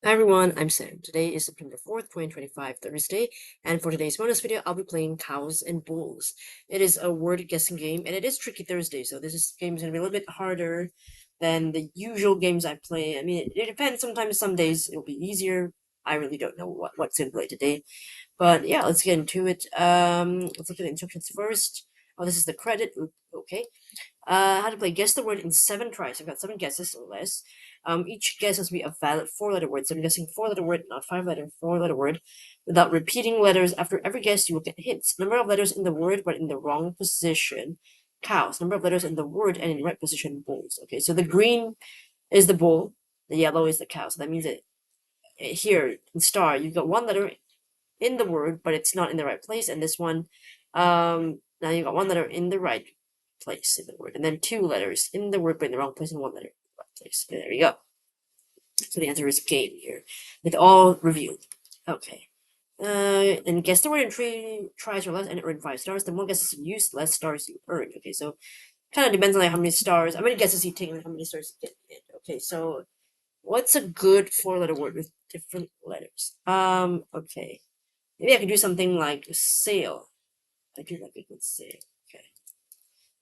Hi everyone, I'm Sam. Today is September 4th, 2025, Thursday, and for today's bonus video, I'll be playing Cows and Bulls. It is a word guessing game, and it is Tricky Thursday, so game is going to be a little bit harder than the usual games I play. I mean, it depends. Sometimes, some days, it'll be easier. I really don't know what's going to play today. But yeah, let's get into it. Let's look at the instructions first. Oh, this is the credit. Okay. How to play guess the word in 7 tries. I've got 7 guesses or less. Each guess has to be a valid 4-letter word. So I'm guessing 4-letter word, not 5-letter, 4-letter word. Without repeating letters after every guess, you will get hints. Number of letters in the word, but in the wrong position. Cows. Number of letters in the word and in right position. Bulls. Okay, so the green is the bull. The yellow is the cow. So that means that here in star, you've got 1 letter in the word, but it's not in the right place. And this one, now you got 1 letter in the right place in the word, and then 2 letters in the word, but in the wrong place, and 1 letter in the right place. Okay, there we go. So the answer is game here. It's all revealed. Okay. And guess the word in 3 tries or less, and earn 5 stars. The more guesses you use, less stars you earn. Okay, so kind of depends on like how many stars, how many guesses you take, and how many stars you get in. Okay, so what's a good 4-letter word with different letters? Okay. Maybe I could do something like sail. I do like a good sail. Okay.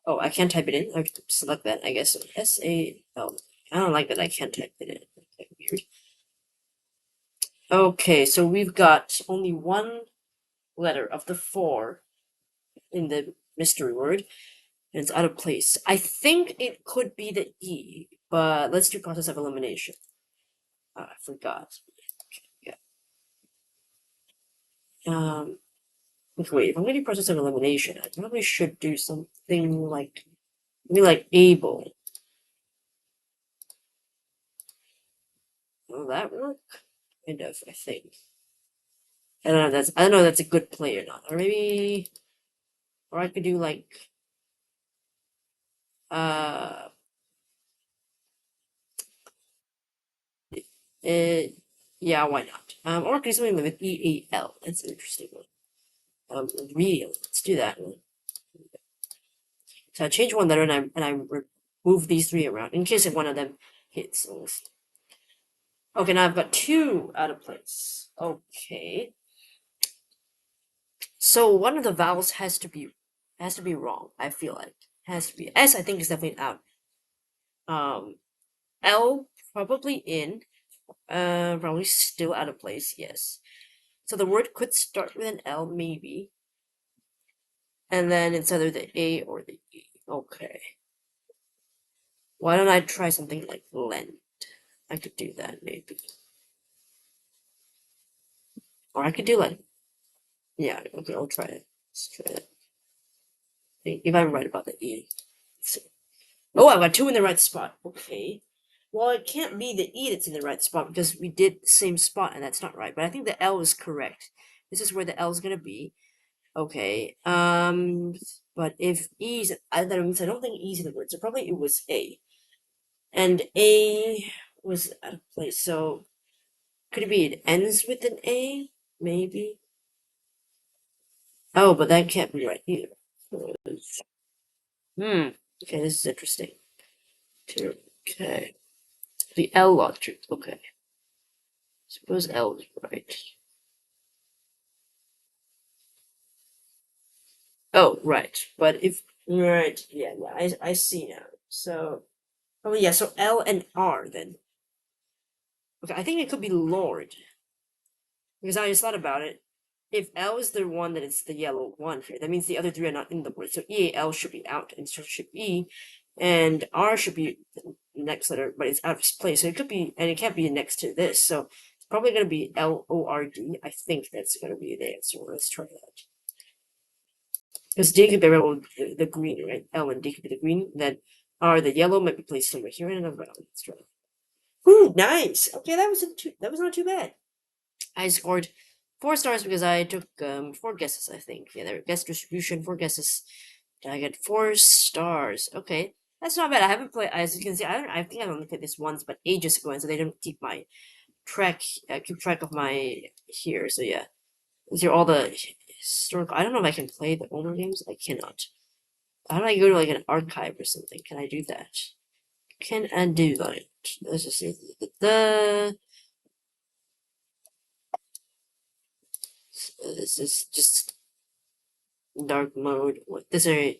Oh, I can't type it in. I have to select that, I guess. S-A-L. I don't like that I can't type it in. Okay, weird. Okay, so we've got only 1 letter of the 4 in the mystery word, and it's out of place. I think it could be the E, but let's do process of elimination. I forgot. Okay, yeah. Wait, if I'm going to do process of elimination, I probably should do something like, maybe like able. Will that work? Kind of, I think. I don't know if that's a good play or not. Or maybe, or I could do like, uh, yeah, why not? Or I could do something with EAL. That's an interesting one. Real. Let's do that one. So I change 1 letter and I move these 3 around in case if one of them hits. Okay, now I've got 2 out of place. Okay. So one of the vowels has to be wrong, I feel like. Has to be. S I think is definitely out. L probably in. Probably still out of place, yes. So the word could start with an L, maybe. And then it's either the A or the E. Okay. Why don't I try something like lend? I could do that, maybe. Or I could do like, yeah, okay, I'll try it. Let's try it. If I'm right about the E. Let's see. Oh, I've got 2 in the right spot. Okay. Well, it can't be the E that's in the right spot because we did the same spot and that's not right. But I think the L is correct. This is where the L is going to be. Okay. But if E is, that means I don't think E is in the word. So probably it was A. And A was out of place. So could it be it ends with an A? Maybe. Oh, but that can't be right either. Hmm. Okay, this is interesting. Okay. The L logic. Okay. Suppose L is right. Oh, right. But if right, yeah, I see now. So oh yeah, so L and R then. Okay, I think it could be Lord. Because I just thought about it. If L is the one, then it's the yellow one here. That means the other 3 are not in the word. So EAL should be out, and so should E. And R should be the next letter, but it's out of place. So it could be, and it can't be next to this. So it's probably going to be LORD. I think that's going to be the answer. Let's try that. Because D could be the green, right? L and D could be the green. Then R, the yellow, might be placed somewhere here in another round. Let's try. Ooh, nice. Okay, that was not too bad. I scored 4 stars because I took 4 guesses, I think. Yeah, there guess distribution, 4 guesses. I get 4 stars. Okay. That's not bad. I haven't played, as you can see, I think I've only played this once, but ages ago, and so they don't keep my keep track of my here. So yeah. These are all the historical. I don't know if I can play the older games. I cannot. How do I go to like an archive or something? Can I do that? Can I do that? Let's just see. This is just dark mode. What these are?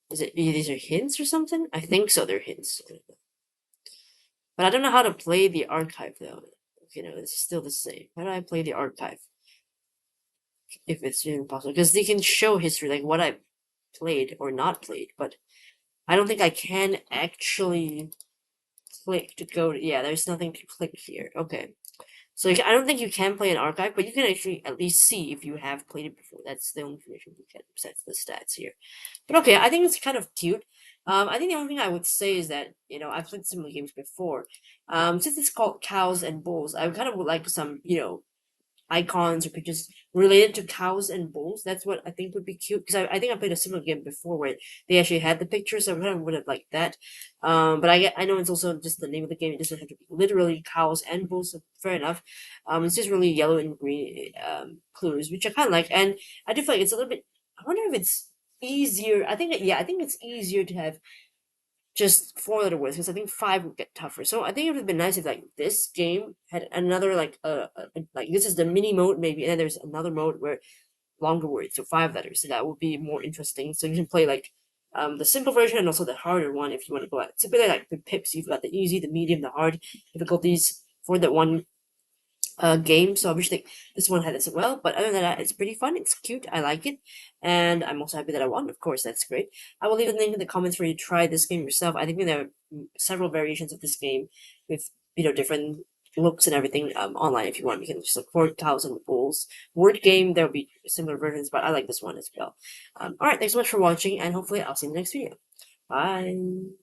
These are hints or something? I think so. They're hints. But I don't know how to play the archive though. You know, it's still the same. How do I play the archive? If it's even possible, because they can show history, like what I played or not played, but I don't think I can actually click to go to, yeah, there's nothing to click here. Okay. So I don't think you can play an archive, but you can actually at least see if you have played it before. That's the only information you get besides the stats here. But okay, I think it's kind of cute. I think the only thing I would say is that, you know, I've played similar games before. Since it's called Cows and Bulls, I kind of would like some, you know, icons or pictures related to cows and bulls. That's what I think would be cute, because I think I played a similar game before where they actually had the pictures, so I kind of would have liked that. But I know it's also just the name of the game. It doesn't have to be literally cows and bulls, so fair enough. It's just really yellow and green clues, which I kind of like, and I do feel like it's a little bit. I wonder if it's easier. I think I think it's easier to have just four-letter words, because I think five would get tougher. So I think it would have been nice if like this game had another like this is the mini mode maybe, and then there's another mode where longer words, so 5 letters. So that would be more interesting. So you can play like the simple version and also the harder one if you want to go at simply like the pips. You've got the easy, the medium, the hard difficulties for that one game. So I wish that this one had this as well. But other than that, it's pretty fun. It's cute. I like it, and I'm also happy that I won. Of course, that's great. I will leave a link in the comments for you to try this game yourself. I think there are several variations of this game with different looks and everything online. If you want, you can just look for Thousand Bulls word game. There'll be similar versions, but I like this one as well. All right, thanks so much for watching, and hopefully I'll see you in the next video. Bye.